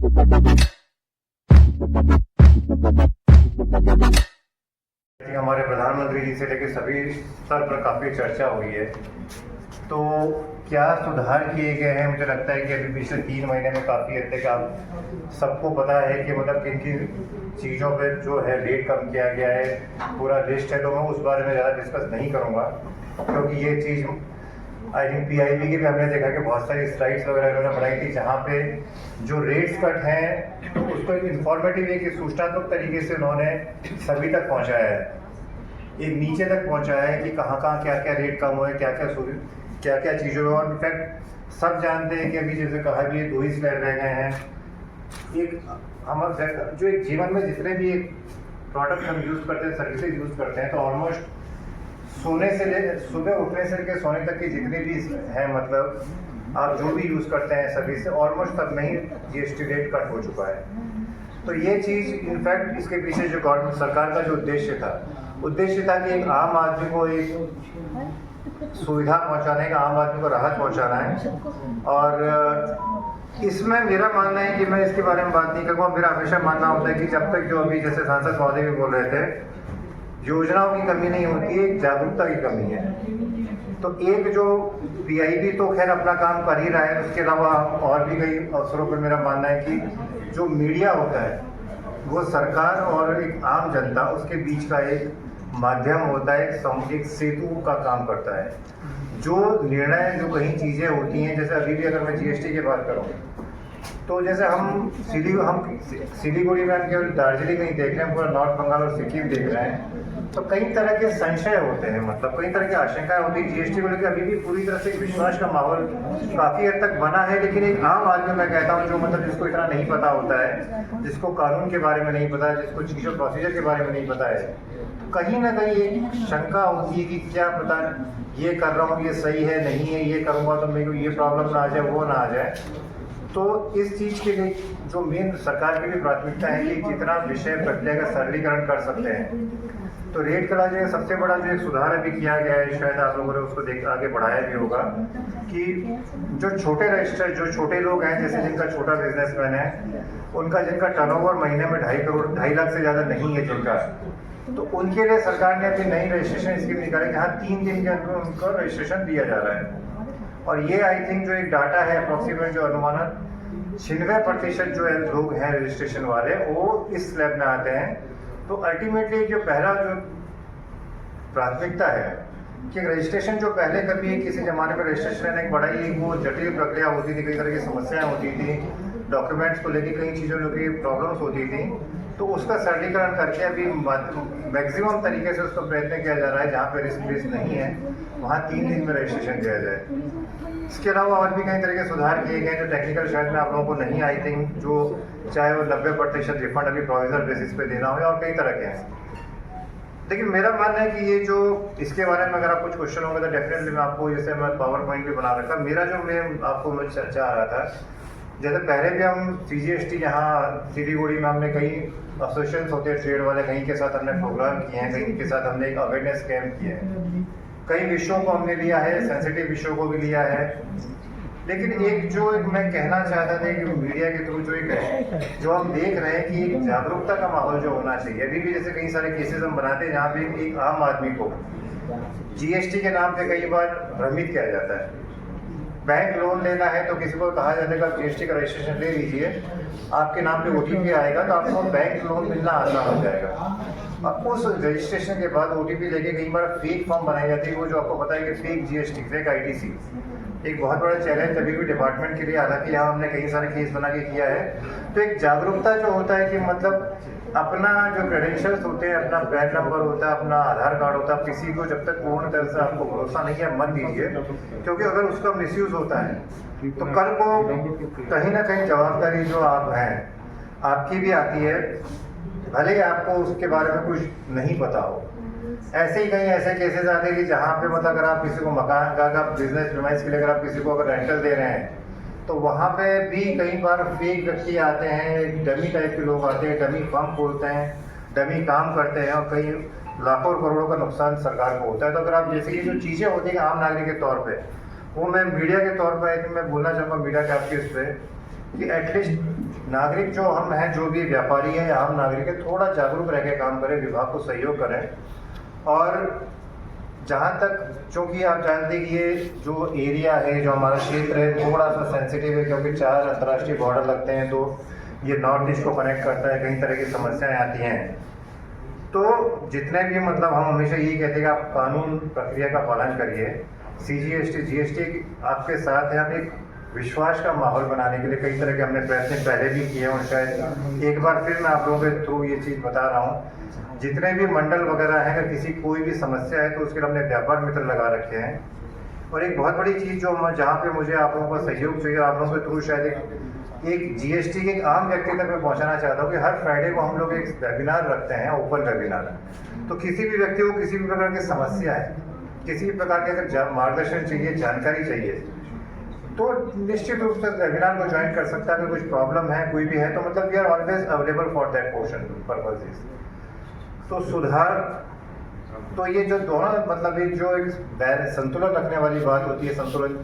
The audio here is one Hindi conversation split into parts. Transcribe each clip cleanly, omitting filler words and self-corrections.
हमारे प्रधानमंत्री जी से लेकर सभी स्तर पर काफ़ी चर्चा हुई है। तो क्या सुधार किए गए हैं? मुझे लगता है कि अभी पिछले 3 महीने में काफ़ी हद तक आप सबको पता है कि मतलब किन किन चीज़ों पे जो है रेट कम किया गया है, पूरा लिस्ट है। तो मैं उस बारे में ज़्यादा डिस्कस नहीं करूँगा, क्योंकि ये चीज़ आई थिंक PIB के भी हमने देखा कि बहुत सारी स्लाइड्स वगैरह इन्होंने बनाई थी, जहाँ पे जो रेट्स कट हैं उसको एक इंफॉर्मेटिव एक सूचनात्मक तरीके से उन्होंने सभी तक पहुँचाया है, एक नीचे तक पहुँचाया है कि कहाँ कहाँ क्या क्या रेट कम हुए, क्या क्या चीज़ों में। और इनफैक्ट सब जानते हैं कि अभी जैसे कहा भी 2 ही स्लैब रह गए हैं। एक हमारे जो एक जीवन में जितने भी एक प्रोडक्ट हम यूज़ करते हैं, सर्विसेज यूज़ करते हैं, तो ऑलमोस्ट सोने से ले सुबह उठने से लेकर सोने तक की जितनी भी है, मतलब आप जो भी यूज़ करते हैं सर्विस से, ऑलमोस्ट सब में ही GST रेट कट हो चुका है। तो ये चीज़ इनफैक्ट इसके पीछे जो गवर्नमेंट सरकार का जो उद्देश्य था कि एक आम आदमी को एक सुविधा पहुंचाने का, आम आदमी को राहत पहुंचाना है। और इसमें मेरा मानना है कि मैं इसके बारे में बात नहीं करूँगा। मेरा हमेशा मानना होता है कि जब तक जो अभी जैसे सांसद महोदय भी बोल रहे थे, योजनाओं की कमी नहीं होती है, एक जागरूकता की कमी है। तो एक जो PIB तो खैर अपना काम कर ही रहा है, उसके अलावा और भी कई अवसरों पर मेरा मानना है कि जो मीडिया होता है वो सरकार और एक आम जनता उसके बीच का एक माध्यम होता है, एक सेतु का काम करता है। जो निर्णय जो कहीं चीज़ें होती हैं, जैसे अभी भी अगर मैं GST की बात करूँ, तो जैसे हम सिलीगुड़ी में हम केवल दार्जिलिंग नहीं देख रहे हैं, पूरा नॉर्थ बंगाल और सिक्किम देख रहे हैं। तो कई तरह के संशय होते हैं, मतलब कई तरह की आशंकाएं होती है। GST को लेकर अभी भी पूरी तरह से विश्वास का माहौल काफ़ी हद तक बना है, लेकिन एक आम आदमी मैं कहता हूँ जो मतलब जिसको इतना नहीं पता होता है, जिसको कानून के बारे में नहीं पता है, जिसको चीज़ों प्रोसीजर के बारे में नहीं पता है, कहीं ना कहीं एक शंका होती है कि क्या पता ये कर रहा हूँ ये सही है नहीं है, ये करूँगा तो मेरे को ये प्रॉब्लम ना आ जाए, वो ना आ जाए। तो इस चीज़ के लिए जो मेन सरकार की भी प्राथमिकता है कि जितना विषय प्रक्रिया का सरलीकरण कर सकते हैं। तो रेट का जो सबसे बड़ा जो एक सुधार अभी किया गया है, शायद आप लोगों ने उसको देख आगे बढ़ाया भी होगा, कि जो छोटे रजिस्टर जो छोटे लोग हैं, जैसे जिनका छोटा बिजनेसमैन है, उनका जिनका टर्नओवर महीने में 2.5 लाख से ज़्यादा नहीं है जिनका, तो उनके लिए सरकार ने अभी नई रजिस्ट्रेशन स्कीम निकाली, जहाँ 3 दिन के अंदर उनको रजिस्ट्रेशन दिया जा रहा है। और ये आई थिंक जो एक डाटा है अप्रोक्सीमेट, जो अनुमानन 96% जो है लोग हैं रजिस्ट्रेशन वाले, वो इस स्लैब में आते हैं। तो अल्टीमेटली जो पहला जो प्राथमिकता है कि रजिस्ट्रेशन जो पहले कभी किसी ज़माने में रजिस्ट्रेशन लेने एक बड़ा ही वो जटिल प्रक्रिया होती थी, कई तरह की समस्याएं होती थी, डॉक्यूमेंट्स को लेकर कई चीज़ों की प्रॉब्लम्स होती थी। तो उसका सरलीकरण करके अभी मैक्सिमम तरीके से उसका प्रयत्न किया जा रहा है, जहाँ पे रिस्क बेस नहीं है वहाँ 3 दिन में रजिस्ट्रेशन दिया जाए। इसके अलावा और भी कई तरह के सुधार किए गए जो टेक्निकल शायद में आप लोगों को नहीं आई थिंक, जो चाहे वो 90% रिफंड अभी प्रोविजनल बेसिस पे देना हो, और कई तरह के हैं। लेकिन मेरा मानना है कि ये जो इसके बारे में अगर आप कुछ क्वेश्चन होंगे तो डेफिनेटली मैं आपको, जैसे मैं पावर पॉइंट भी बना रखा, मेरा जो मैं आपको मुझे चर्चा आ रहा था, जैसे पहले भी हम CGST यहाँ सिलीगुड़ी में हमने कई एसोसिएशंस होते हैं ट्रेड वाले, कहीं के साथ हमने प्रोग्राम किए हैं, कहीं के साथ हमने एक अवेयरनेस कैंप किए हैं, कई विषयों को हमने लिया है, सेंसिटिव विषयों को भी लिया है। लेकिन एक मैं कहना चाहता था कि मीडिया के थ्रू जो हम देख रहे हैं कि एक जागरूकता का माहौल जो होना चाहिए। अभी भी जैसे कई सारे केसेस हम बनाते हैं जहाँ पे एक आम आदमी को GST के नाम पे कई बार भ्रमित किया जाता है। बैंक लोन लेना है तो किसी को कहा जाता है कि आप GST का रजिस्ट्रेशन ले लीजिए, आपके नाम पे OTP आएगा तो आपको बैंक लोन मिलना आसान हो जाएगा। अब उस रजिस्ट्रेशन के बाद OTP लेके कई बार फेक फॉर्म बनाई जाती है, वो जो आपको पता है कि फेक GST, फेक ITC एक बहुत बड़ा चैलेंज अभी भी डिपार्टमेंट के लिए, हालांकि यहाँ हमने कई सारे केस बना के किया है। तो एक जागरूकता जो होता है कि मतलब अपना जो क्रेडेंशियल्स होते हैं, अपना पैन नंबर होता है, अपना आधार कार्ड होता है, किसी को जब तक पूर्ण तरह से आपको भरोसा नहीं है मत दीजिए, क्योंकि अगर उसका मिसयूज होता है तो कल को कहीं ना कहीं जवाबदारी जो आप हैं आपकी भी आती है, भले ही आपको उसके बारे में कुछ नहीं पता हो। ऐसे ही कई ऐसे केसेस आते हैं कि जहाँ पे मतलब अगर आप किसी को मकान का बिजनेस प्रीमाइस के लिए अगर आप किसी को अगर रेंटल दे रहे हैं, तो वहाँ पे भी कई बार फेक व्यक्ति आते हैं, डमी टाइप के लोग आते हैं, डमी फर्म खोलते हैं, डमी काम करते हैं, और कई लाखों करोड़ों का नुकसान सरकार को होता है। तो अगर आप जैसे ये जो चीज़ें होती हैं आम नागरिक के तौर पे, वो मैं मीडिया के तौर पर मैं बोलना चाहूँगा, मीडिया के आपके उस पर कि एटलीस्ट नागरिक जो हम हैं, जो भी व्यापारी हैं, आम नागरिक है, थोड़ा जागरूक रह के काम करें, विभाग को सहयोग करें। और जहाँ तक, चूँकि आप जानते हैं कि ये जो एरिया है, जो हमारा क्षेत्र है, थोड़ा सा सेंसिटिव है, क्योंकि 4 अंतर्राष्ट्रीय बॉर्डर लगते हैं, तो ये नॉर्थ ईस्ट को कनेक्ट करता है, कई तरह की समस्याएं आती हैं। तो जितने भी मतलब हम हमेशा यही कहते हैं कि आप कानून प्रक्रिया का पालन करिए। CGST GST आपके साथ है। हम एक विश्वास का माहौल बनाने के लिए कई तरह के हमने प्रयत्न पहले भी किए हैं, और शायद एक बार फिर मैं आप लोगों के थ्रू ये चीज़ बता रहा हूँ। जितने भी मंडल वगैरह हैं, अगर किसी कोई भी समस्या है तो उसके लिए हमने व्यापार मित्र लगा रखे हैं। और एक बहुत बड़ी चीज़ जो जहाँ पे मुझे आप लोगों का सहयोग चाहिए, आप लोगों के थ्रू शायद एक GST के एक आम व्यक्ति तक मैं पहुँचाना चाहता हूँ कि हर फ्राइडे को हम लोग एक वेबिनार रखते हैं, ओपन वेबिनार। तो किसी भी व्यक्ति को किसी भी प्रकार की समस्या है, किसी भी प्रकार के अगर मार्गदर्शन चाहिए, जानकारी चाहिए, तो निश्चित रूप से वेबिनार को ज्वाइन कर सकता है। अगर कुछ प्रॉब्लम है, कोई भी है, तो मतलब we are always available for that portion purposes. तो सुधार, तो ये जो दोनों मतलब एक जो एक संतुलन रखने वाली बात होती है, संतुलन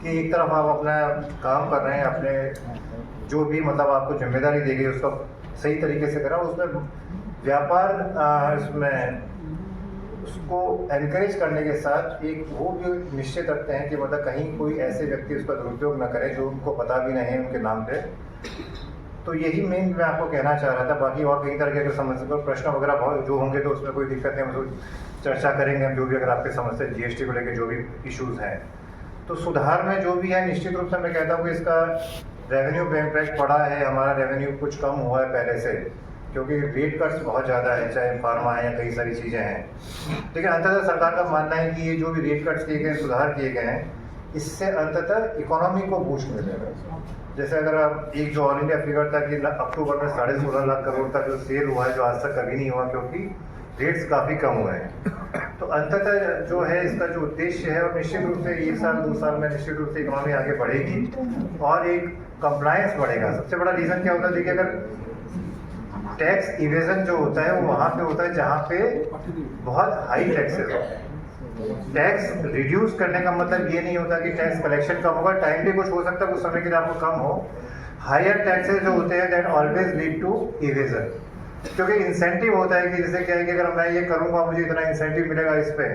कि एक तरफ आप अपना काम कर रहे हैं, अपने जो भी मतलब आपको जिम्मेदारी दी गई उसका सही तरीके से करा, उसमें व्यापार इसमें उसको एनकरेज करने के साथ एक वो भी निश्चित रखते हैं कि मतलब कहीं कोई ऐसे व्यक्ति उसका दुरुपयोग न करे जो उनको पता भी नहीं है उनके नाम पे। तो यही मेन मैं आपको कहना चाह रहा था। बाकी और कई तरह के अगर समस्या प्रश्न वगैरह जो होंगे तो उसमें कोई दिक्कत नहीं, हम चर्चा करेंगे हम, जो भी अगर आपके समस्या GST को लेकर जो भी इश्यूज हैं। तो सुधार में जो भी है, निश्चित रूप से मैं कहता हूँ कि इसका रेवेन्यू पे इम्पैक्ट पड़ा है। हमारा रेवेन्यू कुछ कम हुआ है पहले से, क्योंकि रेट कट्स बहुत ज़्यादा है, चाहे फार्मा है या कई सारी चीज़ें हैं। लेकिन अंततः सरकार का मानना है कि ये जो भी रेट कट्स किए गए, सुधार किए गए हैं, इससे अंततः इकोनॉमी को बूस्ट मिलेगा। जैसे अगर आप एक जो ऑल इंडिया फिगर था कि अक्टूबर में 16.5 लाख करोड़ का जो सेल हुआ है, जो आज तक कभी नहीं हुआ, क्योंकि रेट्स काफ़ी कम हुए हैं। तो अंततः जो है इसका जो उद्देश्य है, और निश्चित रूप से 1 साल 2 साल में निश्चित रूप से इकोनॉमी आगे बढ़ेगी और एक कंप्लायंस बढ़ेगा। सबसे बड़ा रीज़न क्या होता है, देखिए अगर टैक्स इवेजन जो होता है वो वहाँ पे होता है जहाँ पे बहुत हाई टैक्सेस हो। टैक्स रिड्यूस करने का मतलब ये नहीं होता कि टैक्स कलेक्शन कम होगा, टाइमली कुछ हो सकता है, कुछ समय के लिए आपको कम हो। हायर टैक्सेस जो होते हैं that always lead to evasion, क्योंकि इंसेंटिव होता है कि जैसे क्या है कि अगर मैं ये करूँगा मुझे इतना इंसेंटिव मिलेगा इस पे,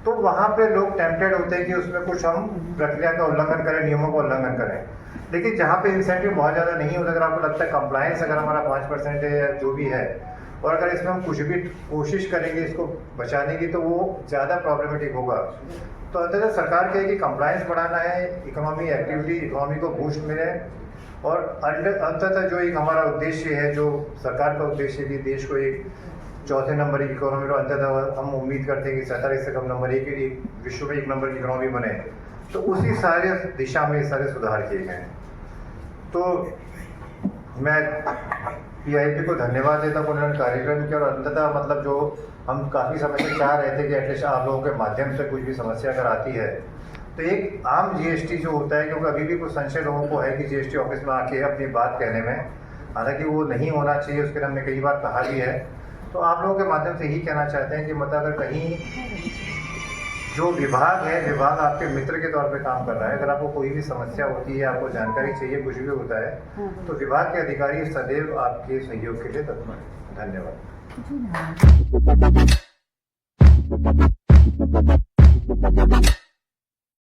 तो वहाँ पे लोग टेम्पटेड होते हैं कि उसमें कुछ हम प्रक्रिया का उल्लंघन करें, नियमों का उल्लंघन करें। लेकिन जहाँ पे इंसेंटिव बहुत ज़्यादा नहीं होता, अगर आपको लगता है कंप्लायंस अगर हमारा 5% है या जो भी है, और अगर इसमें हम कुछ भी कोशिश करेंगे इसको बचाने की, तो वो ज़्यादा प्रॉब्लमेटिक होगा। तो अंततः सरकार क्या है कि कंप्लायंस बढ़ाना है, इकोनॉमी एक्टिविटी, इकोनॉमी को बूस्ट मिले, और अंततः जो एक हमारा उद्देश्य है, जो सरकार का उद्देश्य है कि देश को एक 4थे नंबर की इकोनॉमी, और अंततः हम उम्मीद करते हैं कि 47 से कम नंबर एक विश्व में 1 नंबर की इकोनॉमी बने, तो उसी सारे दिशा में सारे सुधार किए गए हैं। तो मैं PIB को धन्यवाद देता हूँ उन्होंने कार्यक्रम के, और अंततः मतलब जो हम काफ़ी समय से चाह रहे थे कि एटलीस्ट आप लोगों के माध्यम से कुछ भी समस्या अगर आती है, तो एक आम GST जो होता है, क्योंकि अभी भी कुछ संशय लोगों को है कि GST ऑफिस में आके अपनी बात कहने में, हालांकि वो नहीं होना चाहिए, उसके लिए हमने कई बार कहा भी है। तो आप लोगों के माध्यम से यही कहना चाहते हैं कि मतलब अगर कहीं जो विभाग है, विभाग आपके मित्र के तौर पे काम कर रहा है, अगर आपको कोई भी समस्या होती है, आपको जानकारी चाहिए, कुछ भी होता है, तो विभाग के अधिकारी सदैव आपके सहयोग के लिए तत्पर हैं। धन्यवाद।